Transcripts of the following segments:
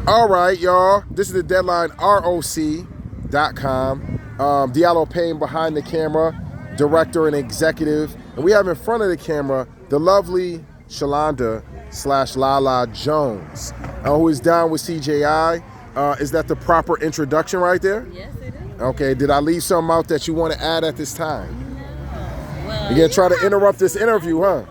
All right, y'all. This is the deadline, ROC.com. Diallo Payne behind the camera, director and executive. And we have in front of the camera the lovely Shalonda / Lala Jones, who is down with CJI. Is that the proper introduction right there? Yes, it is. Okay, did I leave something out that you want to add at this time? No. Well, You're going to try to interrupt this interview, huh?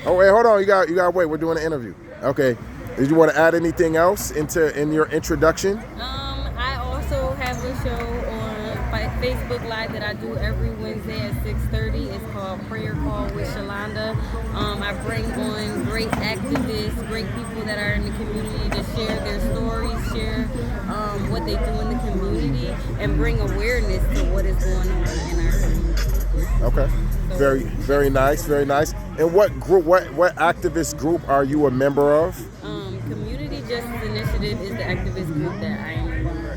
Oh, wait, hold on. You got to wait. We're doing an interview. Okay. Did you want to add anything else in your introduction? I also have a show on Facebook Live that I do every Wednesday at 6:30. It's called Prayer Call with Shalonda. I bring on great activists, great people that are in the community to share their stories, share what they do in the community, and bring awareness to what is going on in our community. Okay. Very, very nice, very nice. And what group, what activist group are you a member of? Community Justice Initiative is the activist group that I am a member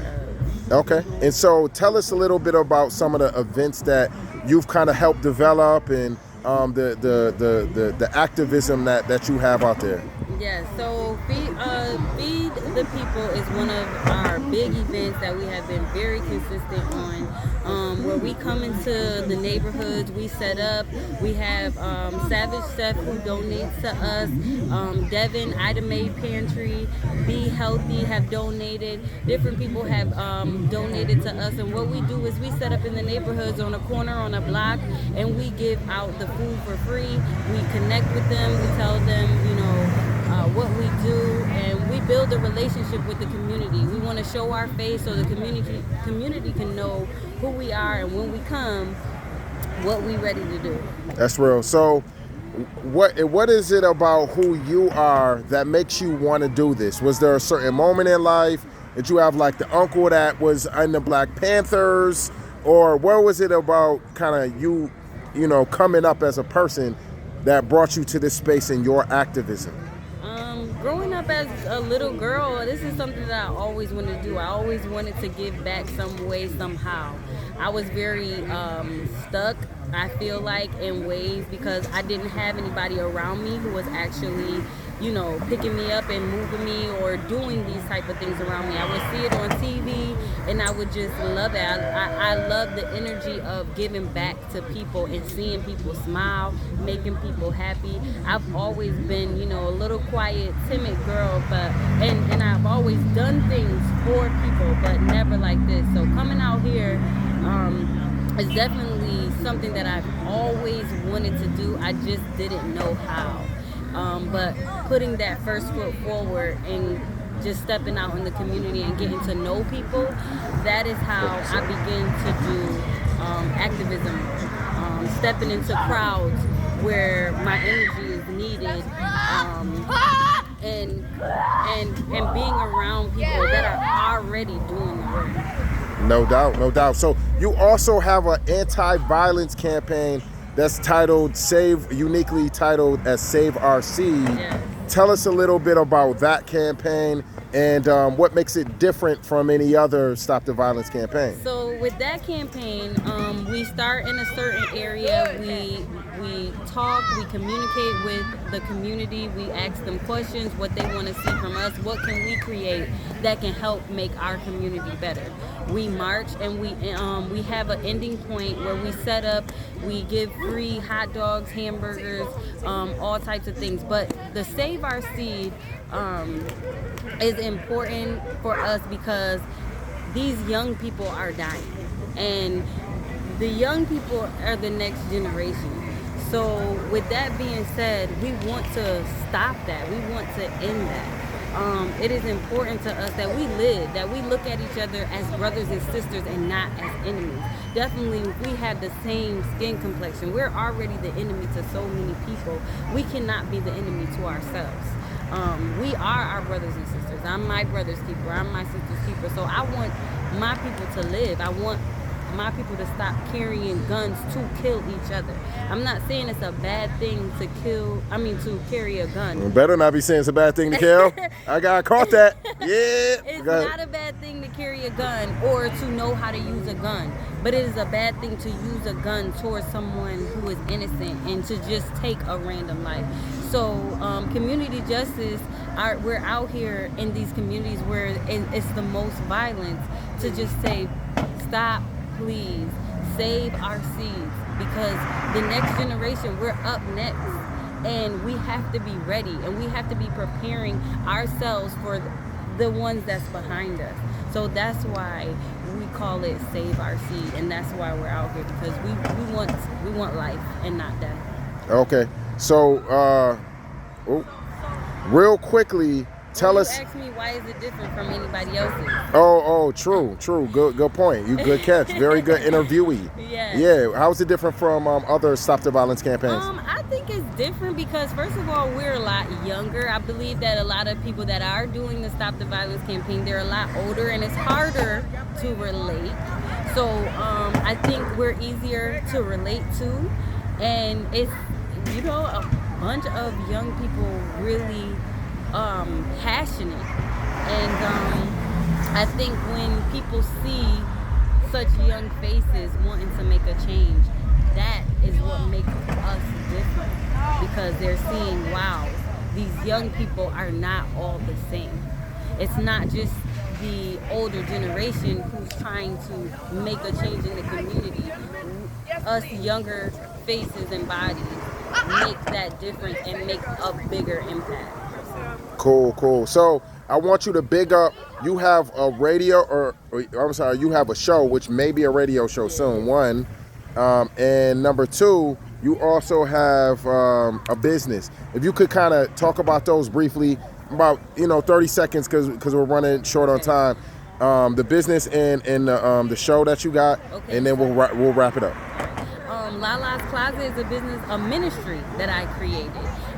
of. Okay. And so tell us a little bit about some of the events that you've kind of helped develop and the activism that you have out there. Yeah, so Feed the People is one of our big events that we have been very consistent on, where we come into the neighborhoods, we set up, we have Savage Chef who donates to us, Devin, Ida Made Pantry, Be Healthy have donated, different people have donated to us, and what we do is we set up in the neighborhoods on a corner, on a block, and we give out the food for free. We connect with them, we tell them, what we do, and we build a relationship with the community. We want to show our face so the community can know who we are, and when we come, what we ready to do. That's real. So what is it about who you are that makes you want to do this? Was there a certain moment in life that you have, like the uncle that was in the Black Panthers, or what was it about kind of you coming up as a person that brought you to this space in your activism? Growing up as a little girl, this is something that I always wanted to do. I always wanted to give back some way, somehow. I was very stuck, I feel like, in ways because I didn't have anybody around me who was actually, picking me up and moving me or doing these type of things around me. I would see it on TV and I would just love it. I love the energy of giving back to people and seeing people smile, making people happy. I've always been, a little quiet, timid girl, and I've always done things for people, but never like this. So coming out here is definitely something that I've always wanted to do. I just didn't know how. But putting that first foot forward and just stepping out in the community and getting to know people, that is how I begin to do activism, stepping into crowds where my energy is needed, and being around people that are already doing the work. No doubt, no doubt. So you also have an anti-violence campaign that's uniquely titled as Save Our Seed. Yes. Tell us a little bit about that campaign and what makes it different from any other Stop the Violence campaign. So with that campaign, we start in a certain area, we talk, we communicate with the community, we ask them questions, what they want to see from us, what can we create that can help make our community better. We march and we have an ending point where we set up, we give free hot dogs, hamburgers, all types of things. But the Save Our Seed is important for us because these young people are dying, and the young people are the next generation. So with that being said, we want to stop that. We want to end that. It is important to us that we live, that we look at each other as brothers and sisters and not as enemies. Definitely, if we have the same skin complexion, we're already the enemy to so many people. We cannot be the enemy to ourselves. We are our brothers and sisters. I'm my brother's keeper. I'm my sister's keeper. So I want my people to live. I want my people to stop carrying guns to kill each other. I'm not saying it's a bad thing to carry a gun. You better not be saying it's a bad thing to kill. I got caught that. Yeah. It's not a bad thing to carry a gun or to know how to use a gun, but it is a bad thing to use a gun towards someone who is innocent and to just take a random life. So community justice, we're out here in these communities where it's the most violence to just say, stop, please, save our seeds, because the next generation, we're up next. And we have to be ready, and we have to be preparing ourselves for the ones that's behind us. So that's why we call it Save Our Seed, and that's why we're out here, because we want life and not death. Okay. So, real quickly, tell us. You asked me why is it different from anybody else's. True. Good point. You good catch. Very good interviewee. Yeah. Yeah. How is it different from other Stop the Violence campaigns? I think it's different because, first of all, we're a lot younger. I believe that a lot of people that are doing the Stop the Violence campaign, they're a lot older, and it's harder to relate. So I think we're easier to relate to, and it's, a bunch of young people really passionate. And I think when people see such young faces wanting to make a change, that is what makes us different, because they're seeing, wow, these young people are not all the same. It's not just the older generation who's trying to make a change in the community. Us younger faces and bodies make that difference and make a bigger impact. Cool. So I want you to big up. You have a radio, you have a show, which may be a radio show soon. One, and number two, you also have a business. If you could kind of talk about those briefly, about 30 seconds, because we're running short on time. The business and the show that you got, Okay. and then we'll wrap it up. Lala's Closet is a ministry that I created.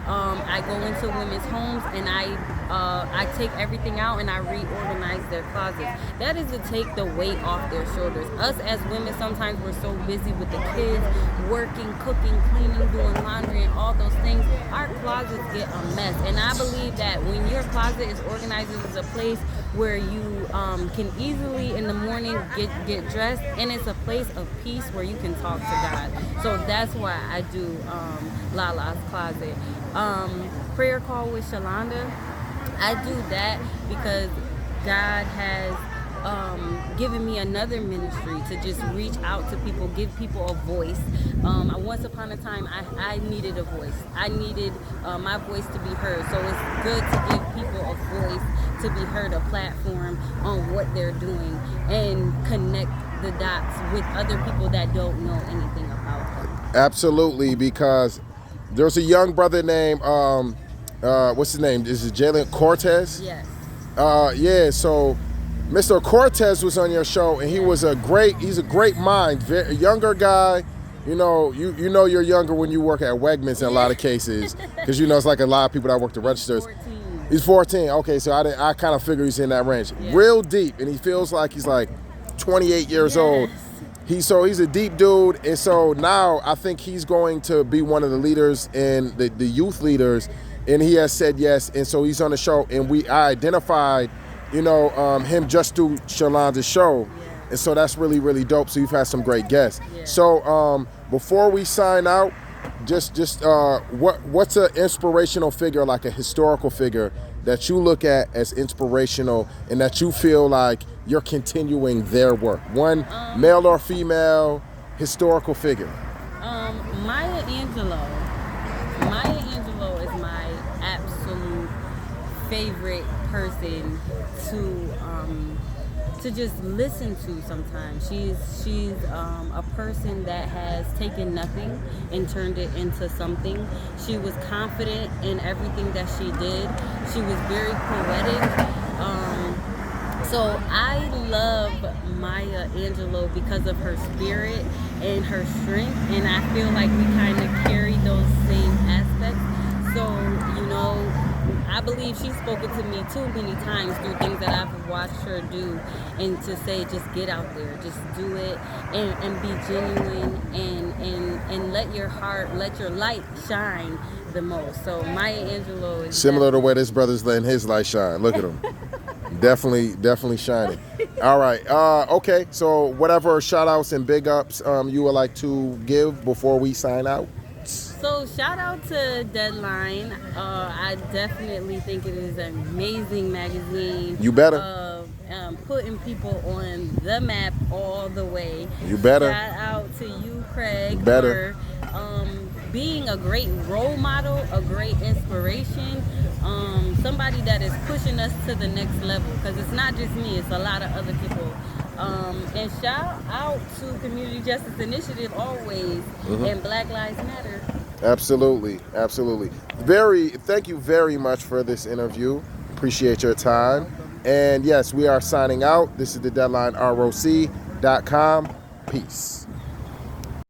I go into women's homes and I take everything out and I reorganize their closets. That is to take the weight off their shoulders. Us as women, sometimes we're so busy with the kids, working, cooking, cleaning, doing laundry, and all those things. Our closets get a mess. And I believe that when your closet is organized, it is a place where you can easily in the morning get dressed, and it's a place of peace where you can talk to God. So that's why I do Lala's Closet. Prayer Call with Shalonda, I do that because God has given me another ministry to just reach out to people, give people a voice. Once upon a time, I needed a voice. I needed my voice to be heard. So it's good to give people a voice, to be heard, a platform on what they're doing, and connect the dots with other people that don't know anything about them. Absolutely, because there's a young brother named what's his name? Is it Jalen Cortez? Yes. Yeah. So Mr. Cortez was on your show, and he's a great mind, very younger guy. You know you're younger when you work at Wegmans in a lot of cases, because it's like a lot of people that work the registers. 14. He's 14. Okay, so I kind of figure he's in that range. Yeah. Real deep, and he feels like he's like 28 years old. He's a deep dude, and so now I think he's going to be one of the leaders and the youth leaders, and he has said yes, and so he's on the show, and I identified, him just through Shalonda's show, and so that's really, really dope. So you've had some great guests. Yeah. So before we sign out, just what's an inspirational figure, like a historical figure that you look at as inspirational and that you feel like you're continuing their work? One, male or female, historical figure. Maya Angelou. Maya Angelou is my absolute favorite person to just listen to sometimes. She's a person that has taken nothing and turned it into something. She was confident in everything that she did. She was very poetic. So I love Maya Angelou because of her spirit and her strength, and I feel like we kind of carry those same aspects. So, I believe she's spoken to me too many times through things that I've watched her do, and to say, just get out there, just do it, and be genuine, and let your heart, let your light shine the most. So Maya Angelou is similar to where this brother's letting his light shine. Look at him. Definitely shining. All right. Okay. So whatever shout outs and big ups you would like to give before we sign out. So shout out to Deadline. I definitely think it is an amazing magazine. You better. Putting people on the map all the way. You better. Shout out to you, Craig, You better. for being a great role model, a great inspiration, somebody that is pushing us to the next level. Because it's not just me; it's a lot of other people. And shout out to Community Justice Initiative always, and Black Lives Matter. Absolutely. Thank you very much for this interview. Appreciate your time. And yes, we are signing out. This is the Deadline ROC.com. Peace.